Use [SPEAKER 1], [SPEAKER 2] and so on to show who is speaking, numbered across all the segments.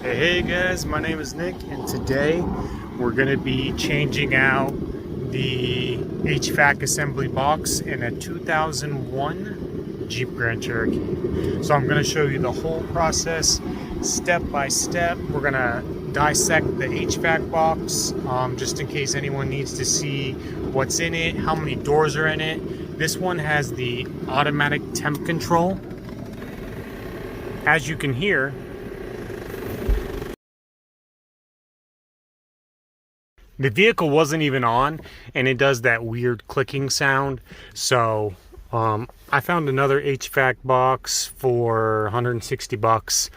[SPEAKER 1] Hey guys, my name is Nick, and today we're going to be changing out the HVAC assembly box in a 2001 Jeep Grand Cherokee. So I'm going to show you the whole process step by step. We're going to dissect the HVAC box just in case anyone needs to see what's in it, how many doors are in it. This one has the automatic temp control. As you can hear, the vehicle wasn't even on, and it does that weird clicking sound. So I found another HVAC box for 160 bucks.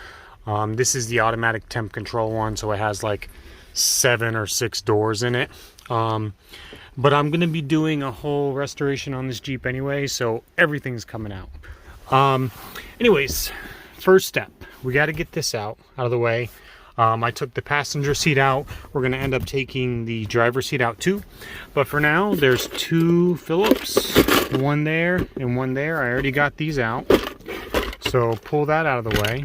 [SPEAKER 1] This is the automatic temp control one, so it has like 7 or 6 doors in it. But I'm going to be doing a whole restoration on this Jeep anyway, so everything's coming out. Anyways, first step, we got to get this out of the way. I took the passenger seat out. We're going to end up taking the driver's seat out too. But for now, there's 2 Phillips, one there and one there. I already got these out. So pull that out of the way.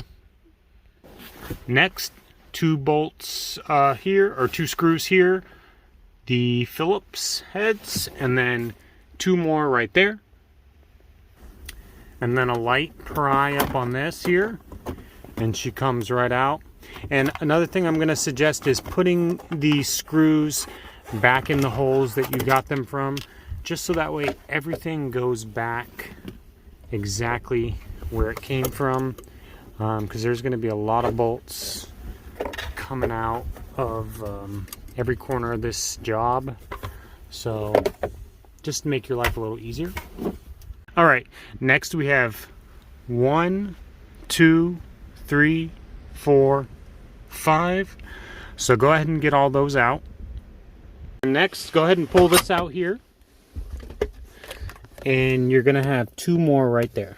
[SPEAKER 1] Next, 2 bolts here, or 2 screws here. The Phillips heads, and then 2 more right there. And then a light pry up on this here. And she comes right out. And another thing I'm going to suggest is putting the screws back in the holes that you got them from, just so that way everything goes back exactly where it came from, because there's going to be a lot of bolts coming out of every corner of this job, so just to make your life a little easier. All right, next we have 1, 2, 3, 4, 5. So go ahead and get all those out. Next, go ahead and pull this out here. And you're going to have 2 more right there.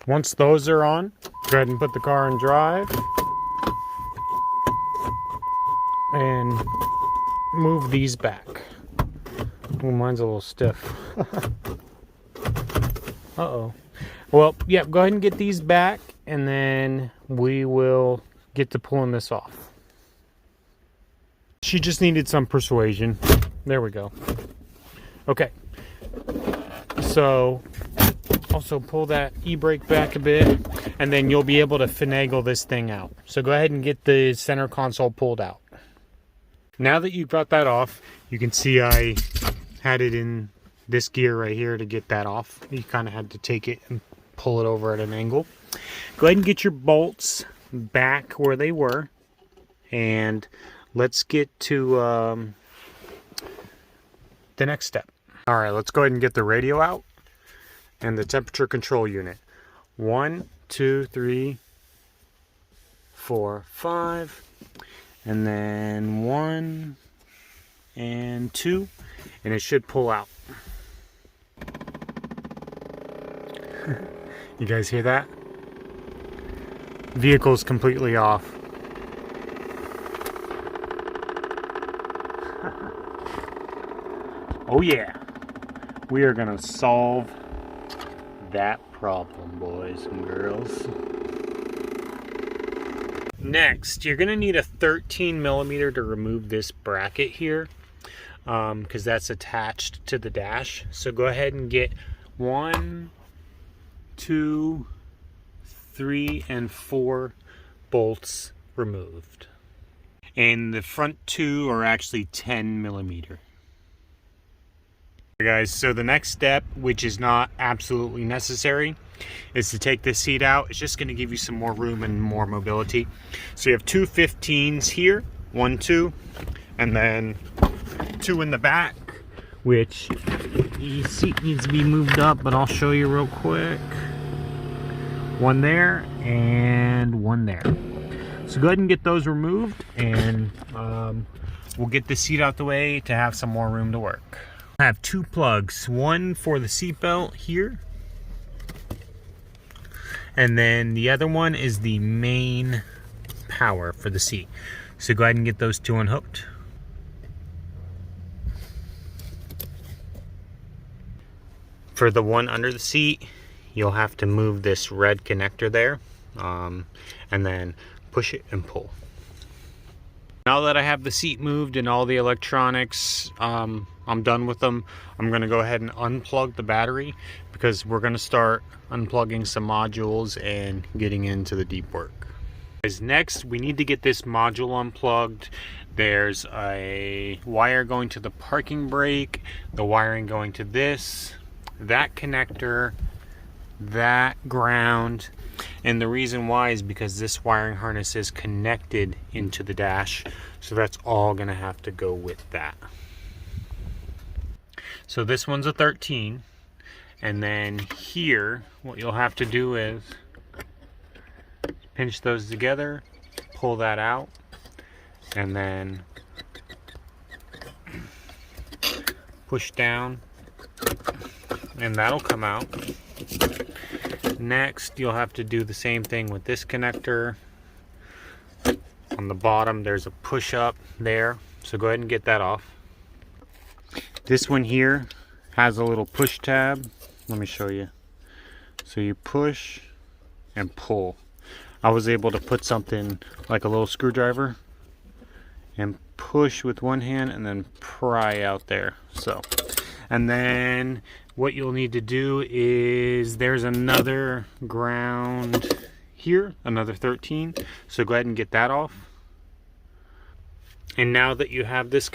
[SPEAKER 1] Once those are on, go ahead and put the car in drive. And move these back. Oh, mine's a little stiff. Uh-oh. Well, yeah, go ahead and get these back, and then we will get to pulling this off. She just needed some persuasion. There we go. Okay. So, also pull that e-brake back a bit, and then you'll be able to finagle this thing out. So go ahead and get the center console pulled out. Now that you've got that off, you can see I had it in this gear right here to get that off. You kind of had to take it and pull it over at an angle. Go ahead and get your bolts back where they were, and let's get to the next step. All right, let's go ahead and get the radio out and the temperature control unit. 1, 2, 3, 4, 5, and then 1 and 2, and it should pull out. You guys hear that? Vehicle's completely off. Oh yeah, we are gonna solve that problem, boys and girls. Next, you're gonna need a 13mm to remove this bracket here, because that's attached to the dash. So go ahead and get 1, 2, 3, and 4 bolts removed. And the front 2 are actually 10mm. Guys, so the next step, which is not absolutely necessary, is to take this seat out. It's just going to give you some more room and more mobility. So you have 2 15s here, 1, 2, and then 2 in the back, which the seat needs to be moved up, but I'll show you real quick. 1 there and 1 there. So go ahead and get those removed, and we'll get the seat out the way to have some more room to work. I have 2 plugs, one for the seat belt here, and then the other one is the main power for the seat. So go ahead and get those 2 unhooked. For the one under the seat, you'll have to move this red connector there, and then push it and pull. Now that I have the seat moved and all the electronics, I'm done with them. I'm going to go ahead and unplug the battery because we're going to start unplugging some modules and getting into the deep work. Next, we need to get this module unplugged. There's a wire going to the parking brake, the wiring going to this, that connector, that ground. And the reason why is because this wiring harness is connected into the dash, so that's all gonna have to go with that. So this one's a 13, and then here what you'll have to do is pinch those together, pull that out, and then push down, and that'll come out. Next, you'll have to do the same thing with this connector. On the bottom, there's a push up there, so go ahead and get that off. This one here has a little push tab. Let me show you. So you push and pull. I was able to put something like a little screwdriver and push with one hand and then pry out there. So, and then what you'll need to do is there's another ground here, another 13. So go ahead and get that off. And now that you have this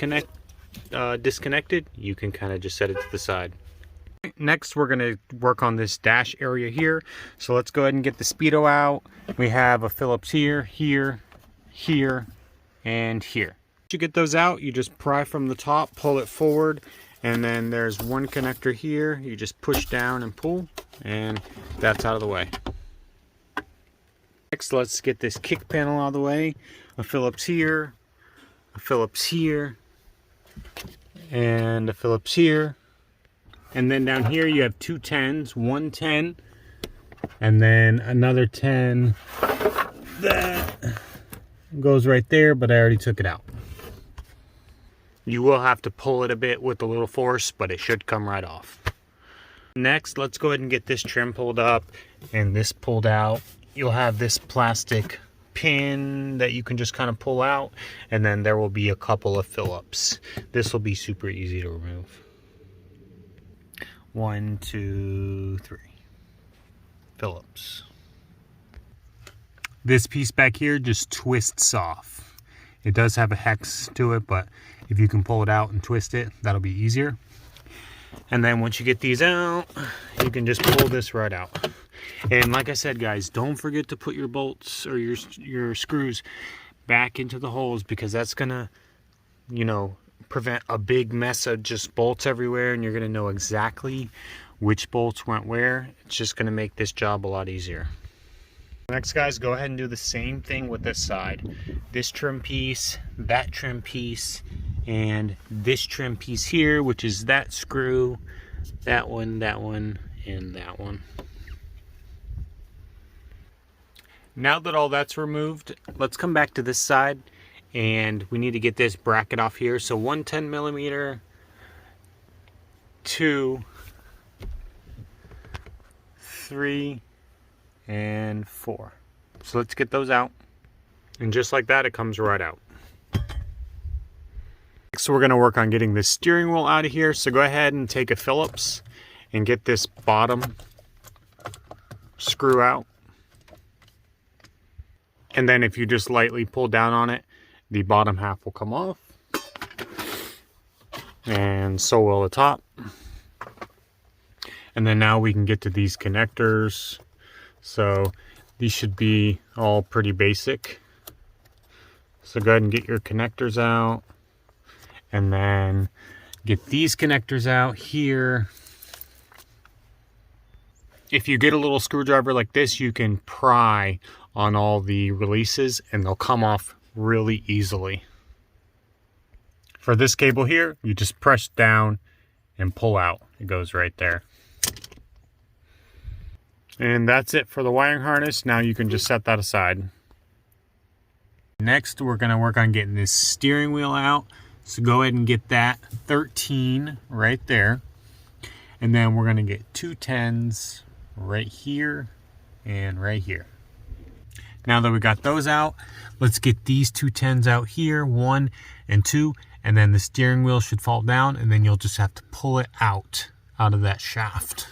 [SPEAKER 1] disconnected, you can kind of just set it to the side. Next, we're going to work on this dash area here. So let's go ahead and get the speedo out. We have a Phillips here, here, here, and here. Once you get those out, you just pry from the top, pull it forward, and then there's one connector here. You just push down and pull, and that's out of the way. Next, let's get this kick panel out of the way. A Phillips here, a Phillips here, and a Phillips here. And then down here you have two 10s, one 10, and then another 10 that goes right there, but I already took it out. You will have to pull it a bit with a little force, but it should come right off. Next, let's go ahead and get this trim pulled up and this pulled out. You'll have this plastic pin that you can just kind of pull out, and then there will be a couple of Phillips. This will be super easy to remove. 1, 2, 3 Phillips. This piece back here just twists off. It does have a hex to it, but if you can pull it out and twist it, that'll be easier. And then once you get these out, you can just pull this right out. And like I said, guys, don't forget to put your bolts or your screws back into the holes, because that's gonna, you know, prevent a big mess of just bolts everywhere, and you're going to know exactly which bolts went where. It's just going to make this job a lot easier. Next, guys, go ahead and do the same thing with this side. This trim piece, that trim piece, and this trim piece here, which is that screw, that one, and that one. Now that all that's removed, let's come back to this side. And we need to get this bracket off here. So 110 millimeter, 2, 3, and 4. So let's get those out. And just like that, it comes right out. Next, we're gonna work on getting this steering wheel out of here. So go ahead and take a Phillips and get this bottom screw out. And then if you just lightly pull down on it, the bottom half will come off, and so will the top. And then now we can get to these connectors. So these should be all pretty basic. So go ahead and get your connectors out, and then get these connectors out here. If you get a little screwdriver like this, you can pry on all the releases and they'll come off really easily. For this cable here, you just press down and pull out. It goes right there. And that's it for the wiring harness. Now you can just set that aside. Next, we're going to work on getting this steering wheel out. So go ahead and get that 13 right there. And then we're going to get two 10s right here and right here. Now that we got those out, let's get these two 10s out here, 1 and 2, and then the steering wheel should fall down, and then you'll just have to pull it out of that shaft.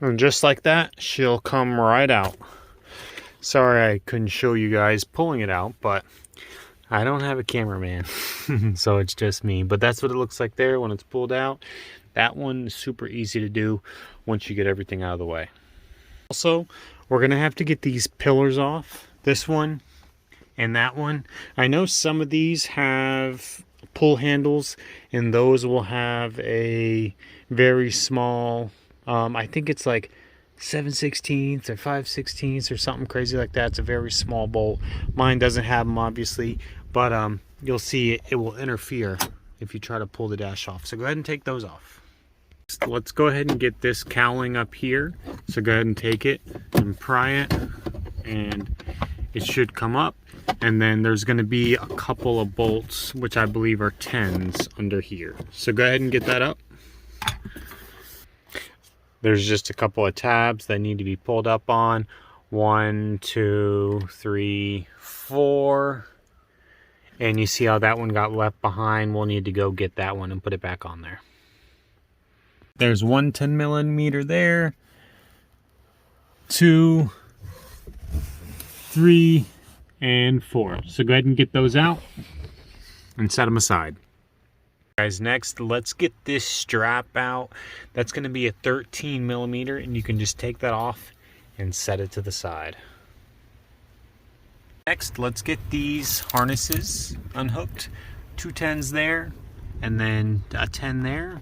[SPEAKER 1] And just like that, she'll come right out. Sorry I couldn't show you guys pulling it out, but I don't have a cameraman, so it's just me. But that's what it looks like there when it's pulled out. That one is super easy to do once you get everything out of the way. Also, we're gonna have to get these pillars off, this one and that one. I know some of these have pull handles, and those will have a very small, I think it's like 7/16 or 5/16 or something crazy like that. It's a very small bolt. Mine doesn't have them, obviously, but you'll see it will interfere if you try to pull the dash off. So go ahead and take those off. Let's go ahead and get this cowling up here. So go ahead and take it and pry it, and it should come up. And then there's going to be a couple of bolts, which I believe are 10s under here. So go ahead and get that up. There's just a couple of tabs that need to be pulled up on. 1, 2, 3, 4. And you see how that one got left behind? We'll need to go get that one and put it back on there. There's one 10mm there, 2, 3, and 4. So go ahead and get those out and set them aside. Guys, next let's get this strap out. That's going to be a 13mm, and you can just take that off and set it to the side. Next, let's get these harnesses unhooked. 2 10s there, and then a 10 there,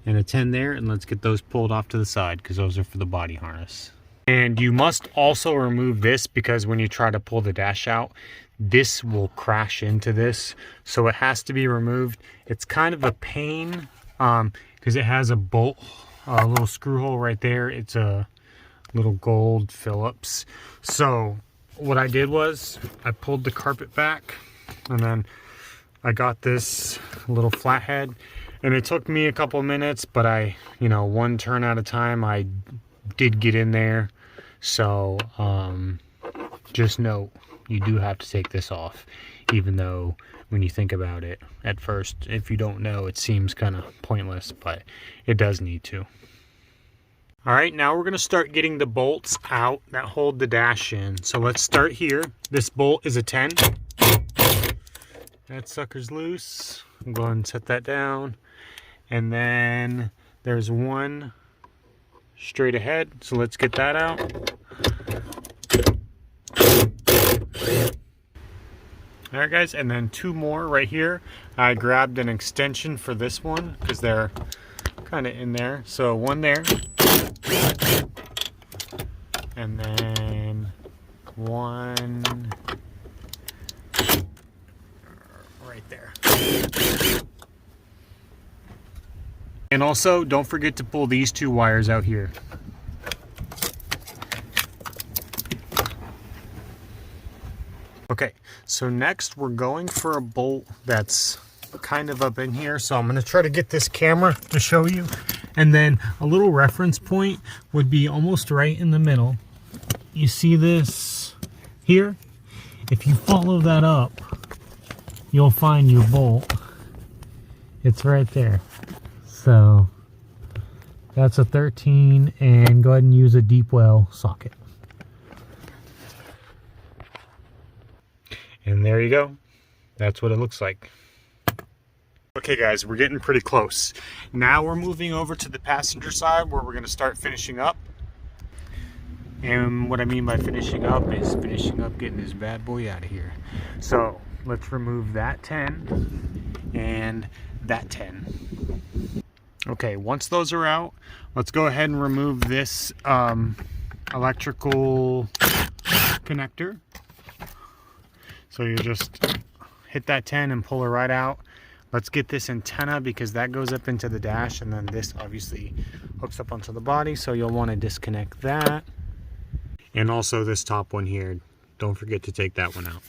[SPEAKER 1] and a 10 there, and let's get those pulled off to the side because those are for the body harness. And you must also remove this, because when you try to pull the dash out, this will crash into this, so it has to be removed. It's kind of a pain because it has a bolt, a little screw hole right there. It's a little gold Phillips. So what I did was I pulled the carpet back, and then I got this little flathead, and it took me a couple of minutes, but I, one turn at a time, I did get in there. So just note, you do have to take this off, even though when you think about it at first, if you don't know, it seems kind of pointless, but it does need to. All right, now we're going to start getting the bolts out that hold the dash in. So let's start here. This bolt is a 10. That sucker's loose. I'm going to set that down. And then there's one straight ahead, so let's get that out. All right, guys, and then 2 more right here. I grabbed an extension for this one because they're kind of in there. So 1 there, and then 1 right there. And also, don't forget to pull these 2 wires out here. Okay, so next we're going for a bolt that's kind of up in here. So I'm going to try to get this camera to show you. And then a little reference point would be almost right in the middle. You see this here? If you follow that up, you'll find your bolt. It's right there. So that's a 13, and go ahead and use a deep well socket. And there you go. That's what it looks like. Okay guys, we're getting pretty close. Now we're moving over to the passenger side where we're going to start finishing up. And what I mean by finishing up is finishing up getting this bad boy out of here. So let's remove that 10 and that 10. Okay, once those are out, let's go ahead and remove this electrical connector. So you just hit that 10 and pull it right out. Let's get this antenna, because that goes up into the dash, and then this obviously hooks up onto the body, so you'll want to disconnect that. And also this top one here, don't forget to take that one out.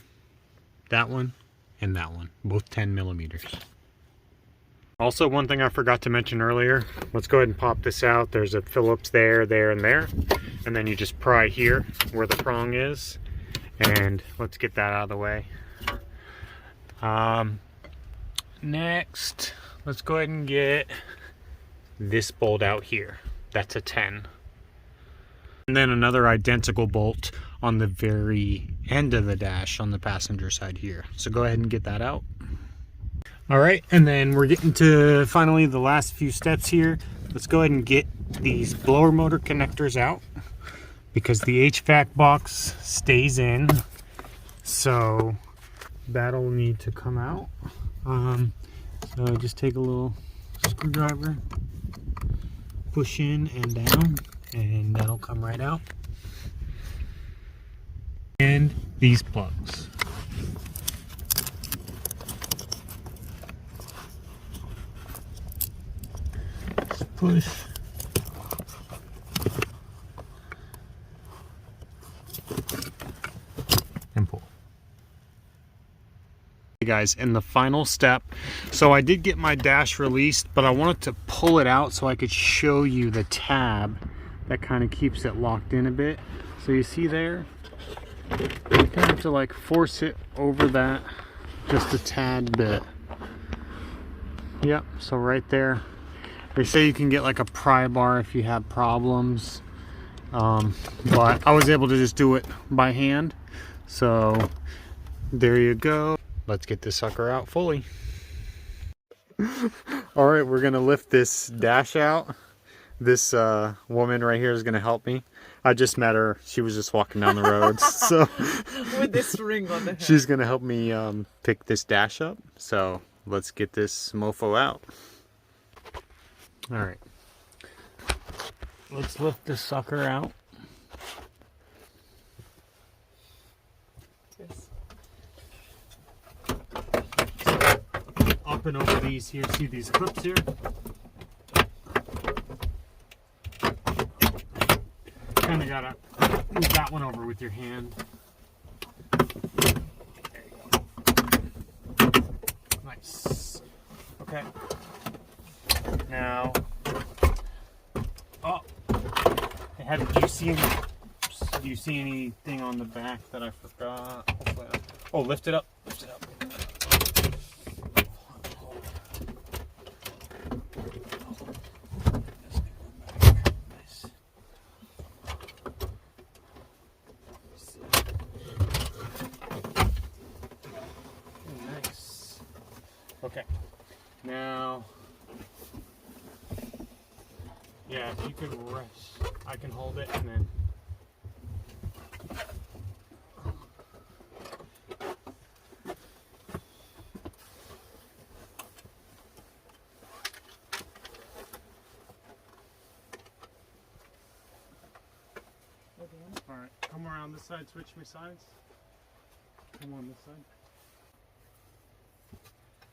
[SPEAKER 1] That one and that one, both 10 millimeters. Also, one thing I forgot to mention earlier, let's go ahead and pop this out. There's a Phillips there, there, and there. And then you just pry here where the prong is. And let's get that out of the way. Next, let's go ahead and get this bolt out here. That's a 10. And then another identical bolt on the very end of the dash on the passenger side here. So go ahead and get that out. All right, and then we're getting to finally the last few steps here. Let's go ahead and get these blower motor connectors out because the HVAC box stays in. So that'll need to come out. So just take a little screwdriver, push in and down, and that'll come right out. And these plugs. Just push. And pull. Hey guys, in the final step, so I did get my dash released, but I wanted to pull it out so I could show you the tab that kind of keeps it locked in a bit. So you see there, you kind of have to like force it over that just a tad bit. Yep, so right there. They say you can get like a pry bar if you have problems, but I was able to just do it by hand. So there you go. Let's get this sucker out fully. All right, we're gonna lift this dash out. This woman right here is gonna help me. I just met her. She was just walking down the road. So
[SPEAKER 2] with this ring on the head.
[SPEAKER 1] She's gonna help me pick this dash up. So let's get this mofo out. All right. Let's lift this sucker out.
[SPEAKER 2] Yes.
[SPEAKER 1] Up and over these here. See these clips here? Kind of gotta move that one over with your hand. There you go. Nice. Okay. Now, oh, do you see anything on the back that I forgot? Oh, lift it up. Lift it up. Nice. Okay. Now, yeah, if you could rest, I can hold it and then. All right, come around this side, switch me sides. Come on this side.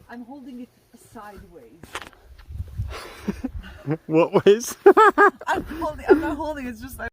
[SPEAKER 2] I'm holding it sideways.
[SPEAKER 1] What ways?
[SPEAKER 2] I'm not holding, it's just like